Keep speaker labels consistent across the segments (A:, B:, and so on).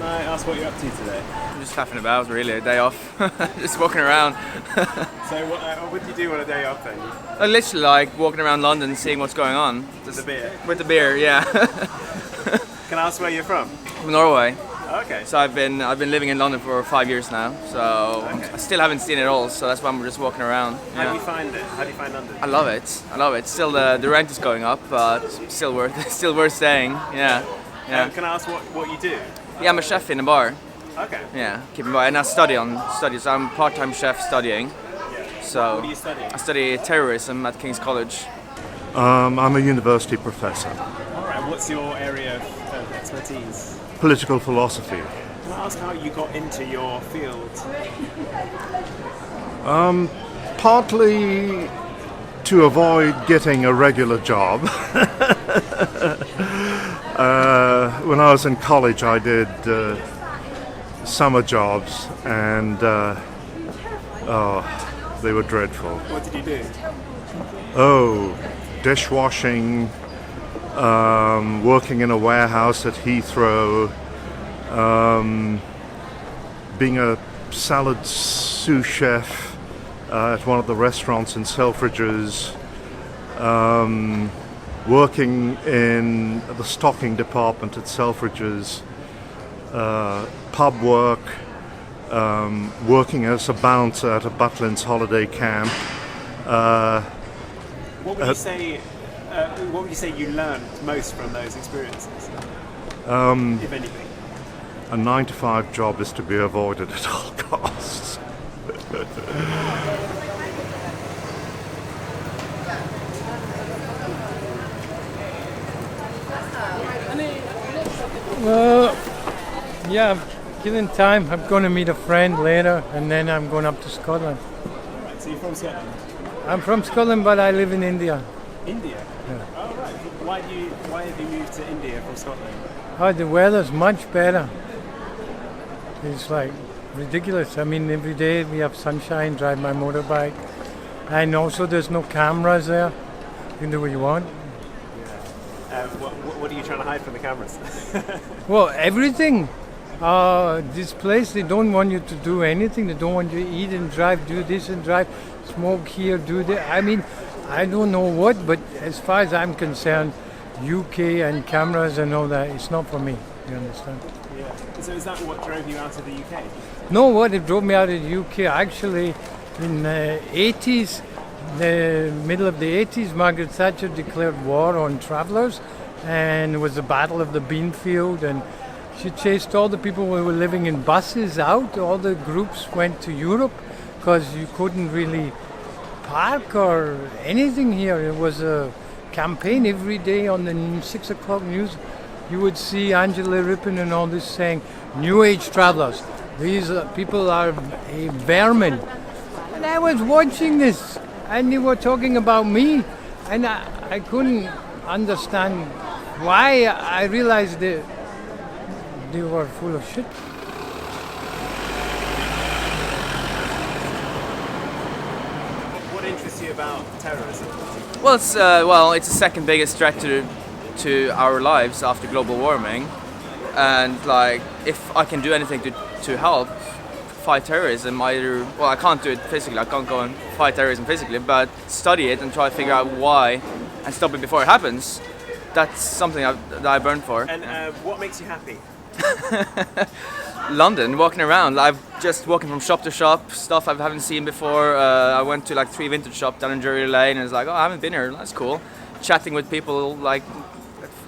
A: I ask what you're up to today?
B: I'm just faffing about, really, a day off. Just walking around.
A: So what do you do on a day off then?
B: I literally like walking around London, seeing what's going on.
A: With the beer?
B: With the beer, yeah.
A: Can I ask where you're from?
B: From Norway.
A: Okay.
B: So I've been living in London for 5 years now. So
A: Okay.
B: I still haven't seen it all. So that's why I'm just walking around.
A: How
B: Yeah.
A: do you find it? How do you find London?
B: I love it. I love it. Still the rent is going up, but still worth staying. Yeah. Yeah.
A: Can I ask what you do?
B: Yeah, I'm a chef in a bar.
A: Okay.
B: Yeah, keeping bar, and I study. So I'm a part-time chef studying. So
A: What are you studying?
B: I study terrorism at King's College.
C: I'm a university professor,
A: All right. What's your area of expertise?
C: political philosophy.
A: Can I ask how you got into your field?
C: Partly to avoid getting a regular job. When I was in college, I did summer jobs, and they were dreadful.
A: What did you do?
C: Oh, dishwashing, working in a warehouse at Heathrow, being a salad sous chef at one of the restaurants in Selfridges, working in the stocking department at Selfridges, pub work, working as a bouncer at a Butlins holiday camp.
A: What would you say? What would you say you learned most from those experiences? If anything.
C: A 9-to-5 job is to be avoided at all costs.
D: Well, yeah, given time, I'm going to meet a friend later, and then I'm going up to Scotland.
A: Right. So you're from Scotland.
D: I'm from Scotland, but I live in India.
A: India.
D: Yeah.
A: Oh right. Why have you moved to India from Scotland?
D: Oh, the weather's much better. It's like ridiculous. I mean, every day we have sunshine, drive my motorbike, and also there's no cameras there. You can do what you want.
A: What are you trying to hide from the cameras?
D: Well, everything. This place, they don't want you to do anything. They don't want you to eat and drive, do this and drive, smoke here, do that. I mean, I don't know what, but as far as I'm concerned, UK and cameras and all that, it's not for me. You understand?
A: Yeah. So is that what drove you out of the UK?
D: No, what it drove me out of the UK, actually, in the 80s, the middle of the 80s, Margaret Thatcher declared war on travellers, and it was the Battle of the Beanfield, and she chased all the people who were living in buses out. All the groups went to Europe because you couldn't really park or anything here. It was a campaign every day on the 6 o'clock news. You would see Angela Rippon and all this saying, New Age travellers, these people are a vermin. And I was watching this, and they were talking about me, and I couldn't understand why. I realized that they were full of shit.
A: What interests you about terrorism?
B: Well, it's the second biggest threat to our lives after global warming, and like if I can do anything to help fight terrorism, I can't do it physically. I can't go and fight terrorism physically, but study it and try to figure out why and stop it before it happens. That's something that I burn for.
A: And what makes you happy?
B: London, walking around. I'm just walking from shop to shop, stuff I haven't seen before. I went to like 3 vintage shops down in Drury Lane, and it's like, oh, I haven't been here. That's cool. Chatting with people, like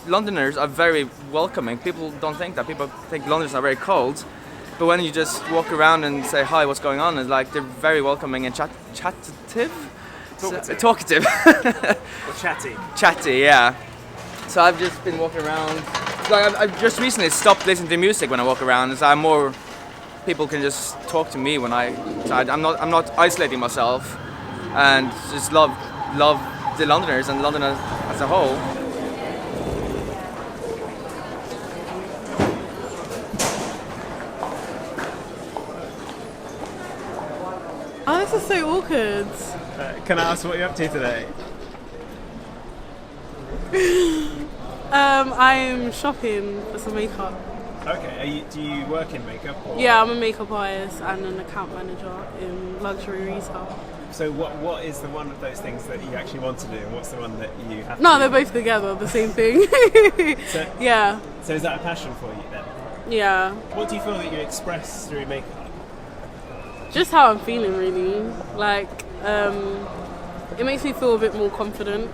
B: Londoners are very welcoming. People don't think that. People think Londoners are very cold, but when you just walk around and say hi, what's going on? It's like they're very welcoming and chattive. Talkative.
A: Or chatty?
B: Chatty, yeah. So I've just been walking around. Like I've just recently stopped listening to music when I walk around. So I'm more. People can just talk to me when I'm not isolating myself, and just love the Londoners and London as a whole.
E: Oh, this is so awkward.
A: Can I ask what you're up to today?
E: I'm shopping for some makeup.
A: Okay, do you work in makeup? Or?
E: Yeah, I'm a makeup artist and an account manager in luxury retail.
A: So what is the one of those things that you actually want to do, and what's the one that you have to
E: No,
A: do?
E: they're both together, the same thing. Yeah,
A: So is that a passion for you then?
E: yeah.
A: What do you feel that you express through makeup?
E: Just how I'm feeling, really. Like, it makes me feel a bit more confident.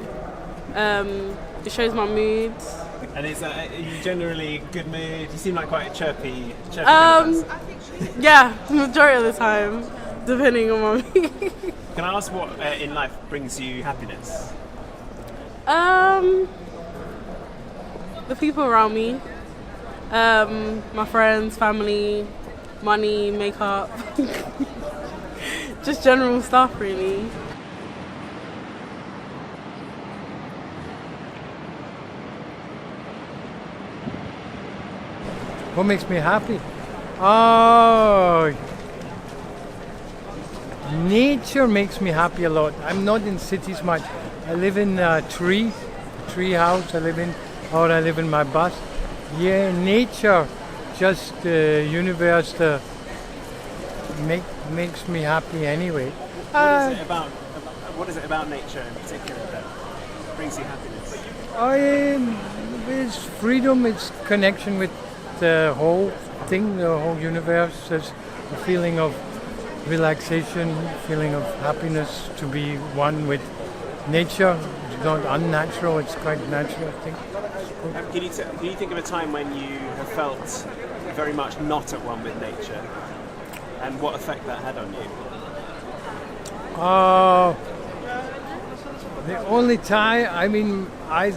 E: It shows my moods.
A: And are you generally good mood? You seem like quite a chirpy kind of person.
E: Yeah, majority of the time, depending on my mood.
A: Can I ask what in life brings you happiness?
E: The people around me, my friends, family, money, makeup, just general stuff, really.
D: What makes me happy? Oh, nature makes me happy a lot. I'm not in cities much. I live in a tree house. I live in my bus. Yeah, nature, just the universe, makes me happy anyway.
A: What is it about nature in particular that brings you happiness?
D: It's freedom. It's connection with the whole thing, the whole universe. There's a feeling of relaxation, feeling of happiness to be one with nature. It's not unnatural, it's quite natural, I think.
A: Can you think of a time when you have felt very much not at one with nature, and what effect that had on you?
D: The only time, I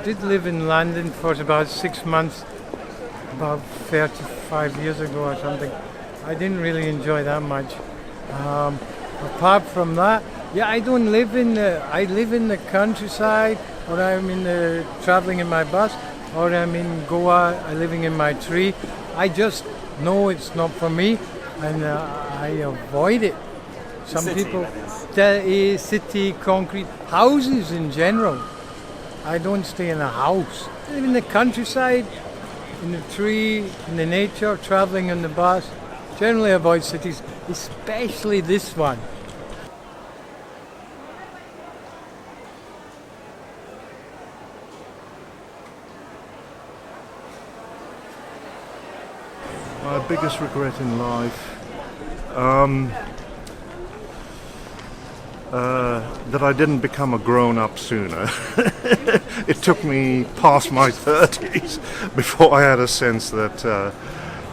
D: did live in London for about 6 months, about 35 years ago or something. I didn't really enjoy that much. Apart from that, yeah, I don't live I live in the countryside, or I'm traveling in my bus, or I'm in Goa, I'm living in my tree. I just know it's not for me, and I avoid it. Some
A: City,
D: people,
A: that is.
D: city, concrete, houses in general. I don't stay in a house. I live in the countryside, in the tree, in the nature, traveling on the bus. Generally avoid cities, especially this one.
C: My biggest regret in life, that I didn't become a grown-up sooner. It took me past my 30s before I had a sense that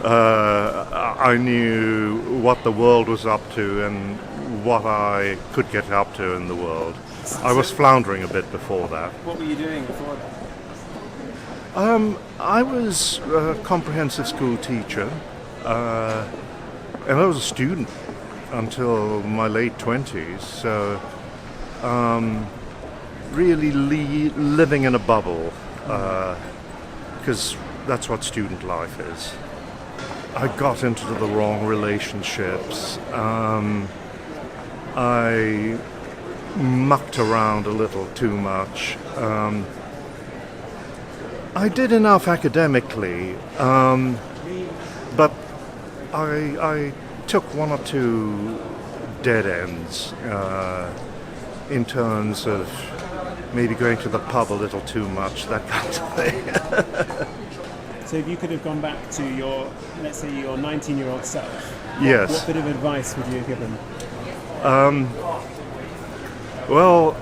C: I knew what the world was up to and what I could get up to in the world. I was floundering a bit before that.
A: What were you doing before that?
C: I was a comprehensive school teacher, and I was a student until my late 20s, so really living in a bubble, because that's what student life is. I got into the wrong relationships. I mucked around a little too much. I did enough academically, but I took one or two dead ends in terms of maybe going to the pub a little too much, that kind of thing.
A: So if you could have gone back to let's say your 19-year-old self,
C: Yes.
A: what bit of advice would you have given?
C: Well,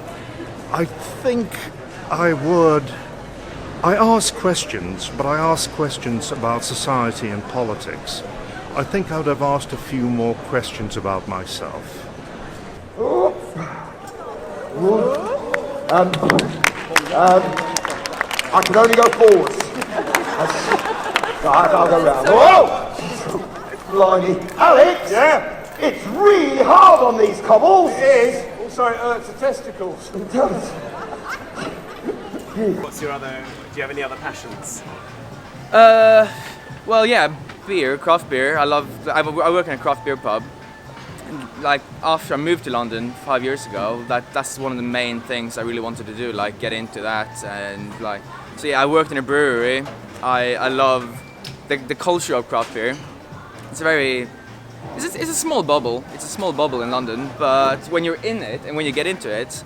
C: I think I would. I ask questions, but I ask questions about society and politics. I think I would have asked a few more questions about myself.
F: I can only go forwards. I'll go round. Whoa! Blimey. Alex!
G: Yeah?
F: It's really hard on these cobbles.
G: It is. Also, it hurts the testicles.
F: It does.
A: Do you have any other passions?
B: Well, yeah, beer, craft beer. I work in a craft beer pub. Like after I moved to London 5 years ago, that's one of the main things I really wanted to do, like get into that and so yeah, I worked in a brewery I love the culture of craft beer. It's a small bubble. It's a small bubble in London, but when you're in it and when you get into it,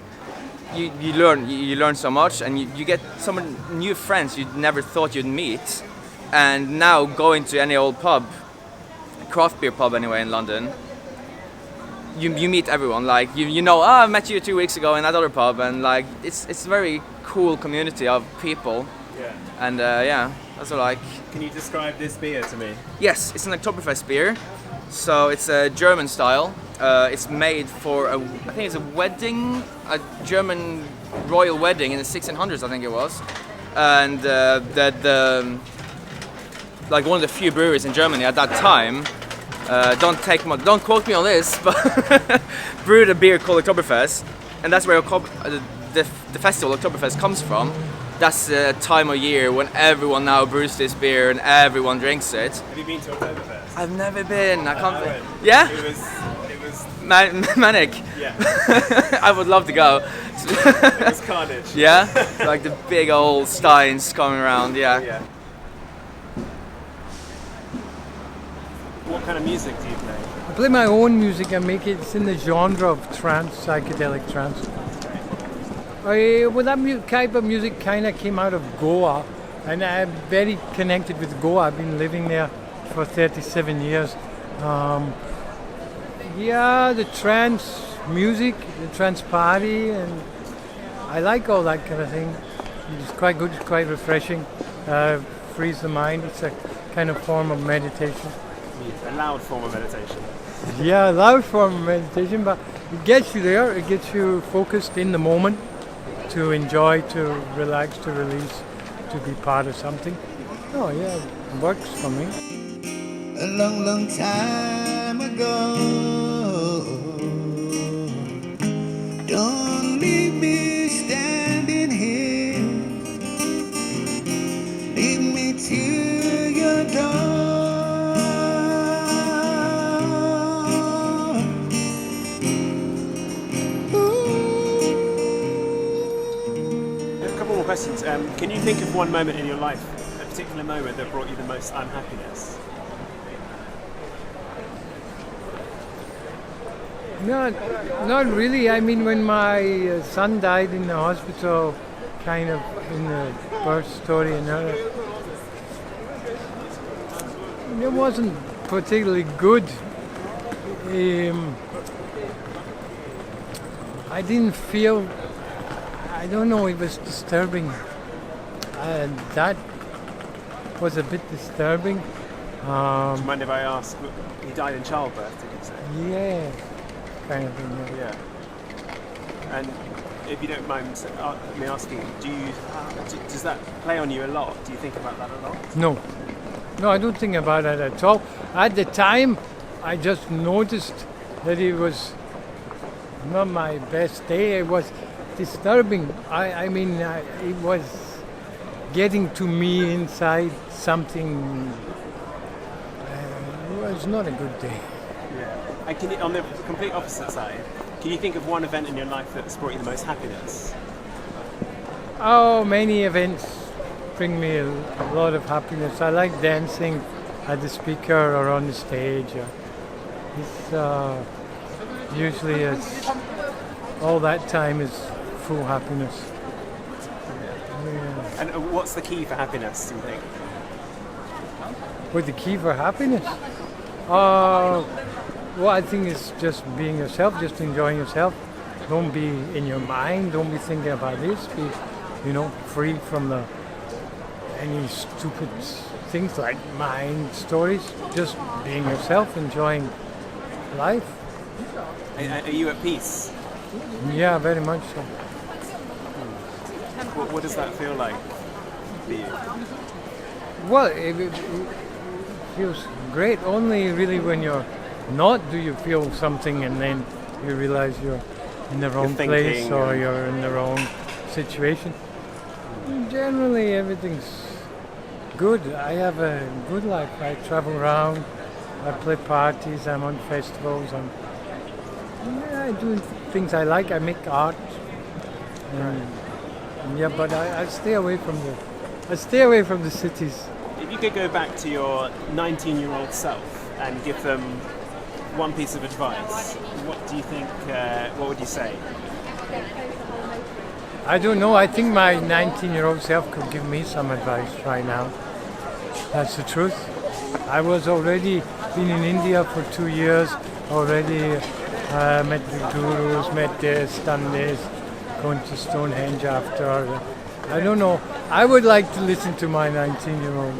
B: you learn so much, and you get some new friends you never thought you'd meet. And now going to any old pub, craft beer pub anyway in London, you meet everyone. Like you know, I met you 2 weeks ago in that other pub, and like it's a very cool community of people.
A: Yeah.
B: And yeah, that's what I like.
A: Can you describe this beer to me?
B: Yes, it's an Oktoberfest beer. So it's a German style. It's made for I think it's a wedding, a German royal wedding in the 1600s, I think it was. And like one of the few breweries in Germany at that time, don't quote me on this, but brewed a beer called Oktoberfest, and that's where the festival Oktoberfest comes from. That's the time of year when everyone now brews this beer and everyone drinks it.
A: Have you been to Oktoberfest?
B: I've never been. I can't.
A: went.
B: Yeah.
A: It was
B: Manic.
A: yeah.
B: I would love to go.
A: It was carnage.
B: Yeah, like the big old steins coming around. Yeah.
A: Yeah. What kind of music do you play?
D: I play my own music. I make it. It's in the genre of trance, psychedelic trance. Well, that type of music kind of came out of Goa, and I'm very connected with Goa. I've been living there for 37 years. Yeah, the trance music, the trance party, and I like all that kind of thing. It's quite good, it's quite refreshing, frees the mind. It's a kind of form of meditation.
A: A loud form of meditation.
D: Yeah, loud form of meditation, but it gets you there, it gets you focused in the moment to enjoy, to relax, to release, to be part of something. Oh yeah, it works for me.
H: A long, long time ago. Don't leave me standing here. Lead me to your door.
A: A couple more questions. Can you think of one moment in your life, a particular moment that brought you the most unhappiness?
D: Not really. I mean, when my son died in the hospital, kind of in the birth story and all that, it wasn't particularly good. I didn't feel, I don't know, it was disturbing. That was a bit disturbing.
A: Do you mind if I ask? He died in childbirth, did you say?
D: Yeah, kind of thing. Yeah.
A: Yeah. And if you don't mind me asking, does that play on you a lot? Do you think about that a lot?
D: No, I don't think about it at all. At the time, I just noticed that it was not my best day. It was disturbing. I mean, it was getting to me inside something. It was not a good day.
A: Yeah. And can you, on the complete opposite side, can you think of one event in your life that's brought you the most happiness?
D: Oh, many events bring me a lot of happiness. I like dancing at the speaker or on the stage. It's usually all that time is full happiness. Yeah.
A: And what's the key for happiness, do you think?
D: What's the key for happiness? Well, I think it's just being yourself, just enjoying yourself. Don't be in your mind. Don't be thinking about this. Be, free from any stupid things like mind stories. Just being yourself, enjoying life.
A: Are you at peace?
D: Yeah, very much so.
A: What does that feel like for you?
D: Well, it feels great. Only really when you're not do you feel something, and then you realize you're in the wrong place or you're in the wrong situation. Generally, everything's good. I have a good life. I travel around. I play parties. I'm on festivals. I do things I like. I make art. But I stay away from the I stay away from the cities.
A: If you could go back to your 19-year-old self and give them one piece of advice, what do you think? What would you say?
D: I don't know. I think my 19-year-old self could give me some advice right now. That's the truth. I was already been in India for 2 years. Already met the gurus, met this, done this, going to Stonehenge after. I don't know. I would like to listen to my 19-year-old.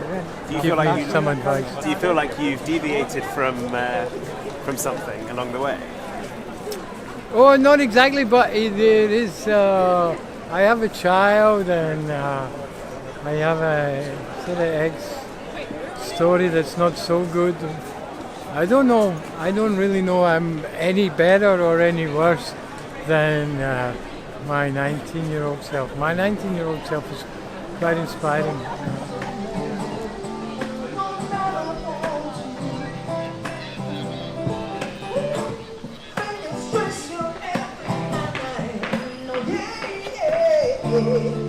A: Do you feel like
D: some advice?
A: Do you feel like you've deviated from something along the way?
D: Oh, not exactly, but it is. I have a child, and I have a sort of ex-story that's not so good. I don't know. I don't really know I'm any better or any worse than my 19-year-old self. My 19-year-old self is quite inspiring.
H: Yeah.